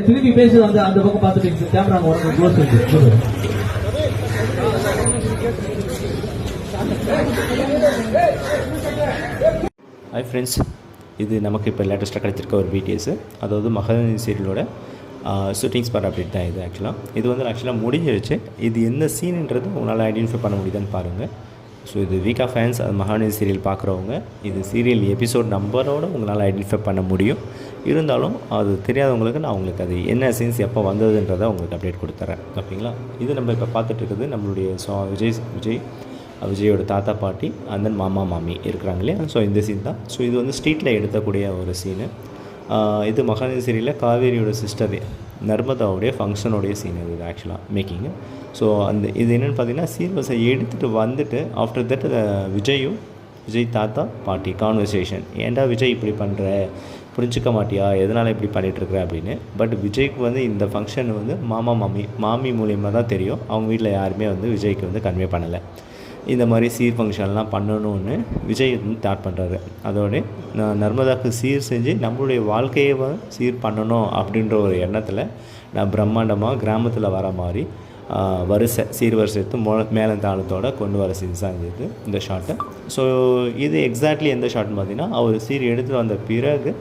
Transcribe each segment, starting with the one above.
திருப்பி பேசுது வந்து அந்த பக்கம் பார்த்துட்டு கேமரா க்ளோஸ் பண்ணி. ஹாய் ஃப்ரெண்ட்ஸ், இது நமக்கு இப்போ லேட்டஸ்ட்டாக கிடைச்சிருக்க ஒரு பிடிஎஸ். அதாவது மகாநதி சீரியலோட ஷூட்டிங் ஸ்பாட் அப்டேட் தான் இது. இது வந்து ஆக்சுவலாக முடிஞ்சிருச்சு. இது எந்த சீனுன்றது உங்களால் ஐடென்டிஃபை பண்ண முடியுதான்னு பாருங்கள். ஸோ இது வீக்கா ஃபேன்ஸ், அது மகாநதி சீரியல் பார்க்குறவங்க இது சீரியல் எபிசோட் நம்பரோடு உங்களால் ஐடென்டிஃபை பண்ண முடியும். இருந்தாலும் அது தெரியாதவங்களுக்கு நான் உங்களுக்கு அது என்ன சீன்ஸ் எப்போ வந்ததுன்றதை உங்களுக்கு அப்டேட் கொடுத்துறேன். ஓகேங்களா? இது நம்ம இப்போ பார்த்துட்ருக்குது நம்மளுடைய விஜயோட தாத்தா பாட்டி அண்ட் தென் மாமா மாமி இருக்கிறாங்க இல்லையா? ஸோ இந்த சீன் தான். ஸோ இது வந்து ஸ்ட்ரீட்டில் எடுக்கக்கூடிய ஒரு சீனு. இது மகாநதி சீரியலில் காவேரியோட சிஸ்டர் நர்மதாவுடைய ஃபங்க்ஷனோடைய சீன் இது ஆக்சுவலாக மேக்கிங்கு. ஸோ இது என்னென்னு பார்த்தீங்கன்னா சீர்வரிசை எடுத்துகிட்டு வந்துட்டு ஆஃப்டர் தட் விஜய் தாத்தா பாட்டி கான்வர்சேஷன். ஏன்டா விஜய் இப்படி பண்ணுற, புரிஞ்சிக்க மாட்டியா, எதனால் இப்படி பண்ணிகிட்ருக்குற அப்படின்னு. பட் விஜய்க்கு வந்து இந்த ஃபங்க்ஷன் வந்து மாமி மூலியமாக தான் தெரியும். அவங்க வீட்டில் யாருமே வந்து விஜய்க்கு வந்து கன்வே பண்ணலை. இந்த மாதிரி சீர் ஃபங்க்ஷன்லாம் பண்ணணும்னு விஜய் வந்து ஸ்டார்ட் பண்ணுறாரு. அதோட நர்மதாவுக்கு சீர் செஞ்சு நம்மளுடைய வாழ்க்கையை சீர் பண்ணணும் அப்படின்ற ஒரு எண்ணத்தில் நான் பிரம்மாண்டமாக கிராமத்தில் வர மாதிரி சீர்வரிசை எடுத்து மேலந்தாளத்தோடு கொண்டு வர சீன்ஸ் தான் இருந்தது இந்த ஷார்ட்டு. ஸோ இது எக்ஸாக்ட்லி எந்த ஷார்ட்னு பார்த்தீங்கன்னா, அவர் சீர் எடுத்துகிட்டு வந்த பிறகு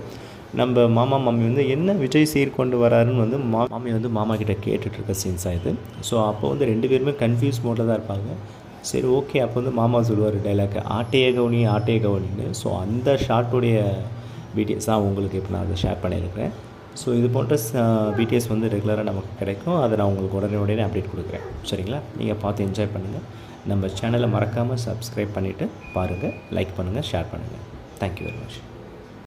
நம்ம மாமி வந்து என்ன விஜய் சீர் கொண்டு வராருன்னு வந்து மாமி வந்து மாமா கிட்டே கேட்டுட்ருக்க சீன்ஸாக இது. ஸோ அப்போ வந்து ரெண்டு பேருமே கன்ஃபியூஸ் மோட்டில் தான் இருப்பாங்க. சரி, ஓகே. அப்போ வந்து மாமா சொல்லுவார் டைலாக், ஆட்டையே கவனின்னு. ஸோ அந்த ஷார்ட்டுடைய பிடிஎஸ் தான் உங்களுக்கு இப்போ நான் அதை ஷேர் பண்ணியிருக்கிறேன். ஸோ இது போன்ற பிடிஎஸ் வந்து ரெகுலராக நமக்கு கிடைக்கும். அதை நான் உங்களுக்கு உடனே அப்டேட் கொடுக்குறேன். சரிங்களா? நீங்கள் பார்த்து என்ஜாய் பண்ணுங்கள். நம்ம சேனலை மறக்காமல் சப்ஸ்கிரைப் பண்ணிவிட்டு பாருங்கள், லைக் பண்ணுங்கள், ஷேர் பண்ணுங்கள். Thank you very much.